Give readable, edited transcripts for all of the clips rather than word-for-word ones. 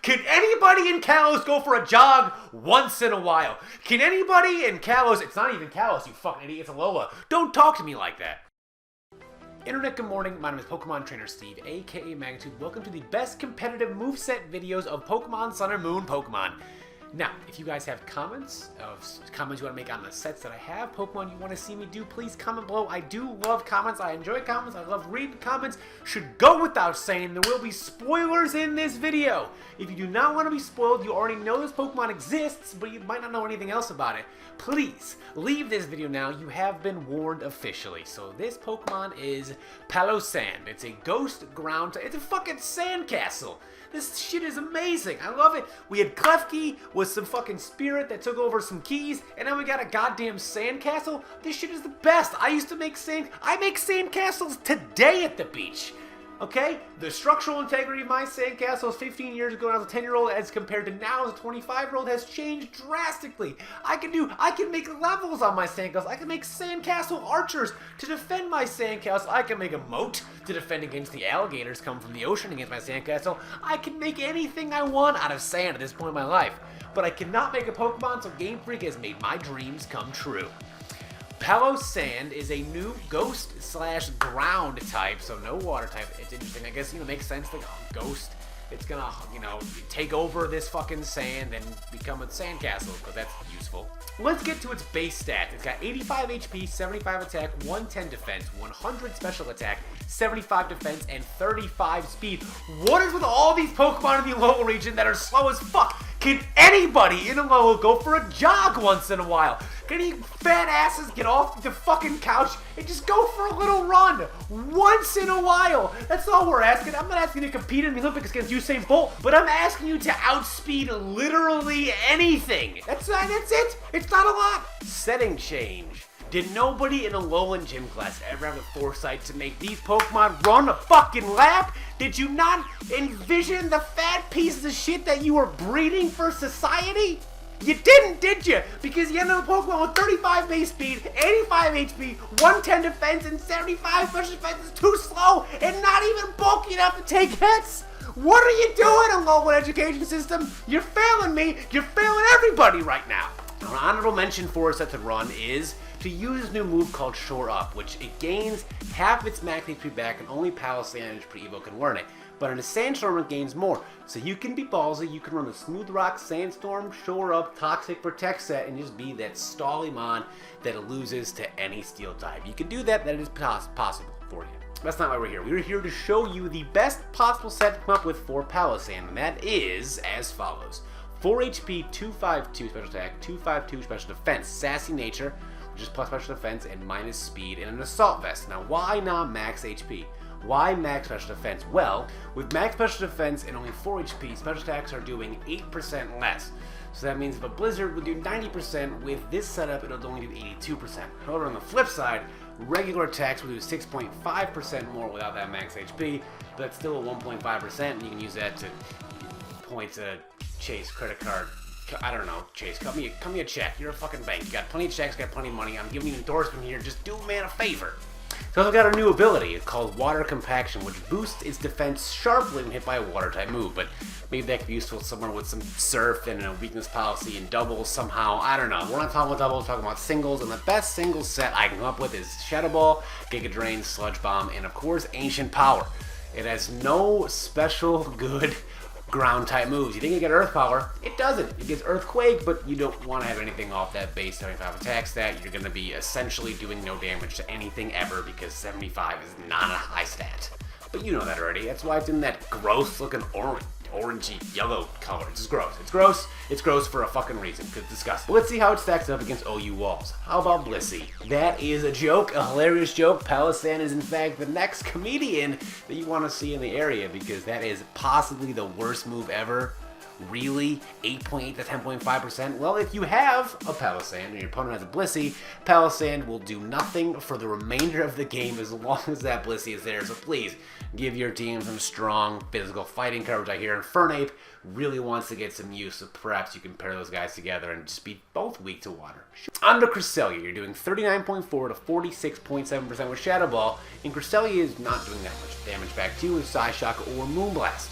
Can anybody in Kalos go for a jog once in a while? Can anybody in Kalos, it's not even Kalos, you fucking idiot, it's Alola. Don't talk to me like that. Internet, good morning. My name is Pokemon Trainer Steve, aka Magnitude. Welcome to the best competitive moveset videos of Pokemon Sun and Moon Pokemon. Now, if you guys have comments you want to make on the sets that I have, Pokemon you want to see me do, please comment below. I do love comments. I enjoy comments. I love reading comments. Should go without saying, there will be spoilers in this video. If you do not want to be spoiled, you already know this Pokemon exists, but you might not know anything else about it. Please, leave this video now. You have been warned officially. So this Pokemon is Palossand. It's a ghost ground. It's a fucking sandcastle. This shit is amazing. I love it. We had Klefki with some fucking spirit that took over some keys, and now we got a goddamn sandcastle. This shit is the best. I used to make I make sandcastles today at the beach. Okay? The structural integrity of my sandcastles 15 years ago when I was a 10-year-old as compared to now as a 25-year-old has changed drastically. I can make levels on my sandcastles. I can make sandcastle archers to defend my sandcastle. I can make a moat to defend against the alligators coming from the ocean against my sandcastle. I can make anything I want out of sand at this point in my life. But I cannot make a Pokemon, so Game Freak has made my dreams come true. Palossand is a new ghost/ground type, so no water type. It's interesting. I guess, makes sense. Like, ghost, it's gonna, take over this fucking sand and become a sandcastle, because that's useful. Let's get to its base stats. It's got 85 HP, 75 attack, 110 defense, 100 special attack, 75 defense, and 35 speed. What is with all these Pokemon in the Alola region that are slow as fuck? Can anybody in Alola go for a jog once in a while? Can you fat asses get off the fucking couch and just go for a little run once in a while? That's all we're asking. I'm not asking you to compete in the Olympics against Usain Bolt, but I'm asking you to outspeed literally anything. That's it. It's not a lot. Setting change. Did nobody in Alolan gym class ever have the foresight to make these Pokemon run a fucking lap? Did you not envision the fat pieces of shit that you were breeding for society? You didn't, did you? Because you ended up with a Pokemon with 35 base speed, 85 HP, 110 defense, and 75 special defense is too slow and not even bulky enough to take hits. What are you doing, Alolan education system? You're failing me. You're failing everybody right now. An honorable mention for us at the run is to use a new move called Shore Up, which it gains half its max HP back and only Palossand Pre-Evo can learn it. But in a Sandstorm it gains more. So you can be ballsy, you can run a Smooth Rock, Sandstorm, Shore Up, Toxic Protect set, and just be that Stallymon that loses to any Steel type. You can do that, that is possible for you. That's not why we're here. We're here to show you the best possible set to come up with for Palossand, and that is as follows. 4 HP, 252 special attack, 252 special defense, sassy nature, which is plus special defense and minus speed, and an assault vest. Now, why not max HP? Why max special defense? Well, with max special defense and only 4 HP, special attacks are doing 8% less. So that means if a Blizzard would do 90%, with this setup, it'll only do 82%. However, on the flip side, regular attacks will do 6.5% more without that max HP, but that's still a 1.5%, and you can use that to point to Chase credit card. I don't know, Chase, cut me a check. You're a fucking bank. You got plenty of checks, got plenty of money. I'm giving you an endorsement here. Just do a man a favor. It's also got a new ability. It's called Water Compaction, which boosts its defense sharply when hit by a water-type move. But maybe that could be useful somewhere with some Surf and a weakness policy and doubles somehow. I don't know. We're not talking about doubles, we're talking about singles. And the best singles set I can come up with is Shadow Ball, Giga Drain, Sludge Bomb, and of course, Ancient Power. It has no special good ground type moves. You think you get Earth Power? It doesn't. It gets Earthquake, but you don't want to have anything off that base 75 attack stat. You're going to be essentially doing no damage to anything ever because 75 is not a high stat. But you know that already. That's why it's in that gross looking orangey yellow color. It's just gross. It's gross. It's gross for a fucking reason. It's disgusting. But let's see how it stacks up against OU walls. How about Blissey? That is a joke, a hilarious joke. Palossand is in fact the next comedian that you want to see in the area because that is possibly the worst move ever. Really? 8.8 to 10.5%? Well, if you have a Palossand and your opponent has a Blissey, Palossand will do nothing for the remainder of the game as long as that Blissey is there. So please, give your team some strong physical fighting coverage. I hear Infernape really wants to get some use, so perhaps you can pair those guys together and just be both weak to water. On to Cresselia, you're doing 39.4 to 46.7% with Shadow Ball, and Cresselia is not doing that much damage back to you with Psyshock or Moonblast.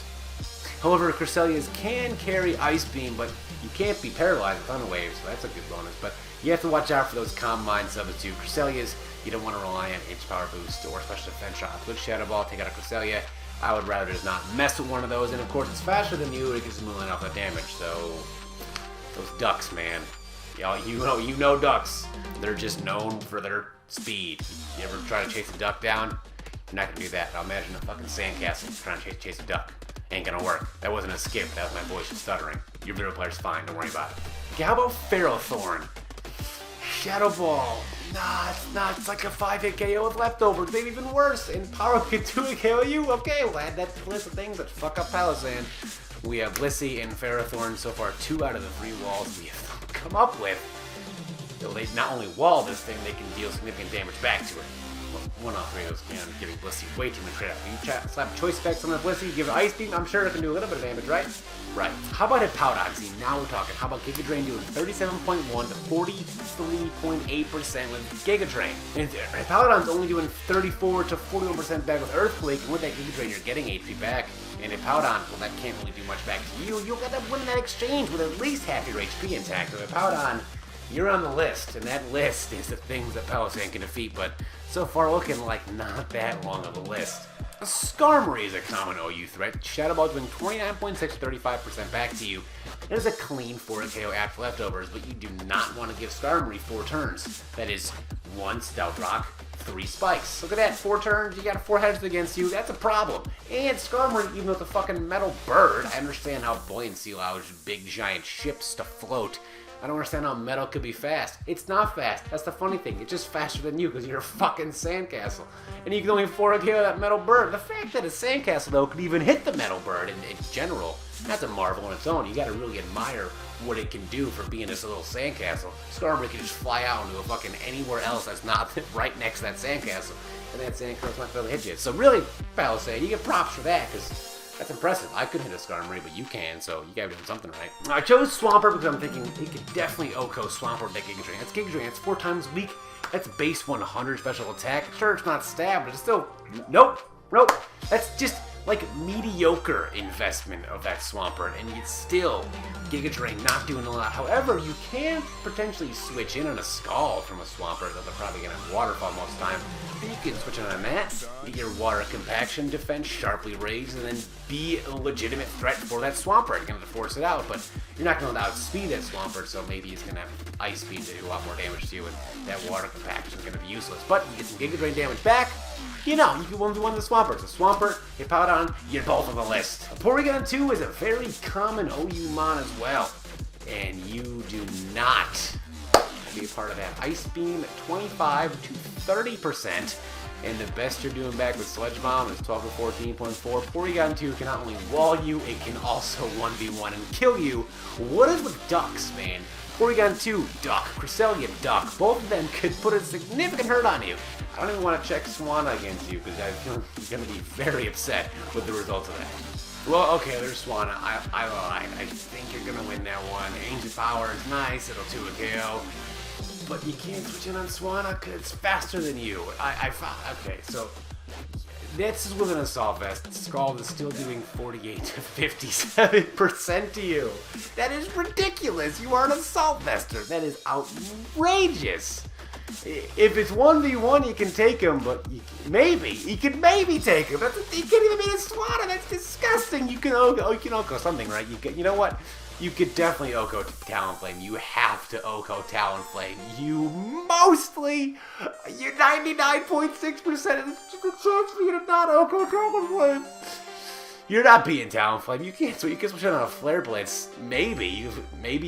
However, Cresselias can carry Ice Beam, but you can't be paralyzed with Thunder Wave, so that's a good bonus. But you have to watch out for those Calm Mind substitute. Cresselias, you don't want to rely on Inch Power Boost or Special Defense Shots. With Shadow Ball, take out a Cresselia. I would rather just not mess with one of those, and of course it's faster than you, it gives Moonlight off that damage, so... Those ducks, man. Y'all, you know ducks. They're just known for their speed. You ever try to chase a duck down? You're not gonna do that. Now imagine a fucking sandcastle trying to chase a duck. Ain't gonna work. That wasn't a skip, that was my voice just stuttering. Your video player's fine, don't worry about it. Okay, how about Ferrothorn? Shadow Ball. Nah, it's not. It's like a 5-hit KO with leftovers. Maybe even worse. And Power can 2-hit KO you? Okay, we'll add that to the list of things that fuck up Palossand. We have Blissey and Ferrothorn so far 2 out of the 3 walls we have come up with. So they not only wall this thing, they can deal significant damage back to it. Well, 1 out of 3 of those can. Giving Blissey way too much credit. You slap Choice Specs on the Blissey, give it Ice Beam, I'm sure it can do a little bit of damage, right? Right. How about Hippowdon? See, now we're talking. How about Giga Drain doing 37.1 to 43.8% with Giga Drain? And Hippowdon's only doing 34 to 41% back with Earthquake, and with that Giga Drain, you're getting HP back. And Hippowdon, well, that can't really do much back to you. You'll end up winning that exchange with at least half your HP intact. So Hippowdon, you're on the list, and that list is the things that Palossand can defeat, but so far looking like not that long of a list. Skarmory is a common OU threat. Shadow Ball doing 29.6 to 35% back to you. It is a clean 4 KO after leftovers, but you do not want to give Skarmory 4 turns. That is 1 Stout Rock, 3 Spikes. Look at that, 4 turns, you got 4 heads against you, that's a problem. And Skarmory, even though it's a fucking metal bird, I understand how buoyancy allows big giant ships to float. I don't understand how metal could be fast. It's not fast. That's the funny thing. It's just faster than you because you're a fucking sandcastle. And you can only 4 KO that metal bird. The fact that a sandcastle, though, could even hit the metal bird in general, that's a marvel on its own. You gotta really admire what it can do for being this little sandcastle. Skarmory can just fly out into a fucking anywhere else that's not right next to that sandcastle. And that sandcastle's not gonna hit you. So really, Palossand, you get props for that because that's impressive. I couldn't hit a Skarmory, but you can, so you gotta be doing something right. I chose Swampert because I'm thinking it could definitely OHKO Swampert that Giga Drain. That's Giga Drain, that's 4 times weak. That's base 100 special attack. Sure, it's not stab, but it's still... Nope. That's just like mediocre investment of that Swampert, and it's still Giga Drain not doing a lot. However, you can potentially switch in on a Scald from a Swampert, though they're probably gonna have Waterfall most of the time. But you can switch in on that, get your Water Compaction defense sharply raised, and then be a legitimate threat for that Swampert. You're gonna have to force it out, but you're not gonna outspeed that Swampert, so maybe it's gonna have Ice Speed to do a lot more damage to you, and that Water Compaction is gonna be useless. But you get some Giga Drain damage back. You know, you can 1v1 the Swampert. So Swampert, Hippowdon, you're both on the list. Porygon 2 is a very common OU mon as well. And you do not be a part of that. Ice Beam at 25 to 30%. And the best you're doing back with Sludge Bomb is 12 to 14.4. Porygon 2 can not only wall you, it can also 1v1 and kill you. What is with ducks, man? Porygon 2, duck. Cresselia, duck. Both of them could put a significant hurt on you. I don't even want to check Swanna against you because I feel like you're going to be very upset with the results of that. Well, okay, there's Swanna. I lied. I think you're going to win that one. Ancient Power is nice. It'll 2 a KO. But you can't switch in on Swanna because it's faster than you. Okay, so this is with an Assault Vest. Scald is still doing 48 to 57% to you. That is ridiculous. You are an Assault Vester. That is outrageous. If it's 1v1, you can take him, but you can maybe take him. You can't even beat a Swanna. That's disgusting. You can OHKO something, right? You know what? You could definitely OHKO Talonflame. You have to OHKO Talonflame. You're 99.6% of the chance for you to not OHKO Talonflame. You're not beating Talonflame. You can't switch on a Flare Blitz. Maybe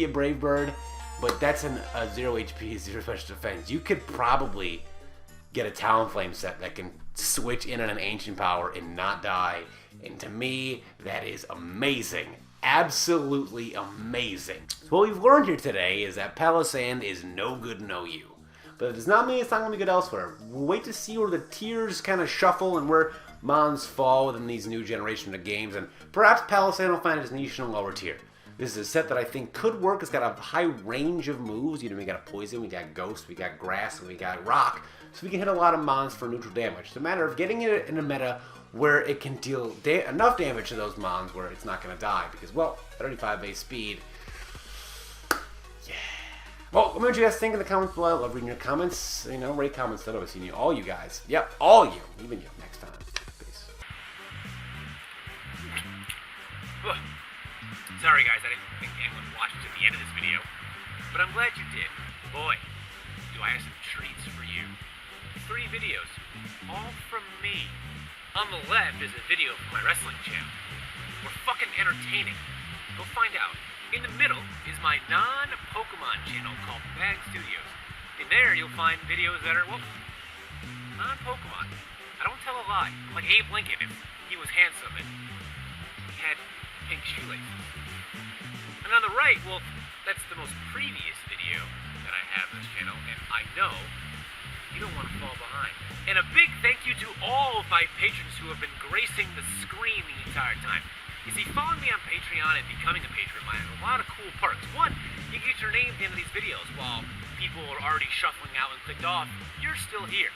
a Brave Bird. But that's a 0 HP, 0 special defense. You could probably get a Talonflame set that can switch in on an Ancient Power and not die. And to me, that is amazing. Absolutely amazing. So what we've learned here today is that Palossand is no good in OU. But it does not mean it's not going to be good elsewhere. We'll wait to see where the tiers kind of shuffle and where mons fall within these new generation of games. And perhaps Palossand will find its niche in a lower tier. This is a set that I think could work. It's got a high range of moves. You know, we got a Poison, we got Ghost, we got Grass, and we got Rock. So we can hit a lot of mons for neutral damage. It's a matter of getting it in a meta where it can deal enough damage to those mons where it's not going to die. Because, well, 35 base speed. Yeah. Well, let me know what you guys think in the comments below. I love reading your comments. You know, rate comments. I've always seen you. All you guys. Yep, all you. Even you. Next time. Peace. Sorry guys, I didn't think anyone watched to the end of this video, but I'm glad you did. Boy, do I have some treats for you. 3 videos, all from me. On the left is a video from my wrestling channel. We're fucking entertaining. Go find out. In the middle is my non-Pokemon channel called Bag Studios. In there you'll find videos that are, well, non-Pokemon. I don't tell a lie. I'm like Abe Lincoln if he was handsome and he had pink shoelaces. And on the right, well, that's the most previous video that I have on this channel, and I know you don't want to fall behind. And a big thank you to all of my patrons who have been gracing the screen the entire time. You see, following me on Patreon and becoming a patron of mine has a lot of cool perks. 1, you get your name at the end of these videos while people are already shuffling out and clicked off. You're still here.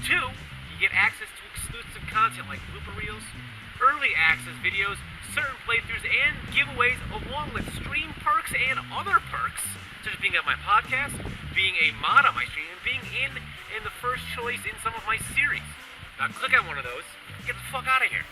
2, you get access to exclusive content like blooper reels, early access videos, certain playthroughs, and giveaways, along with stream perks and other perks, such as being on my podcast, being a mod on my stream, and being in the first choice in some of my series. Now click on one of those, get the fuck out of here.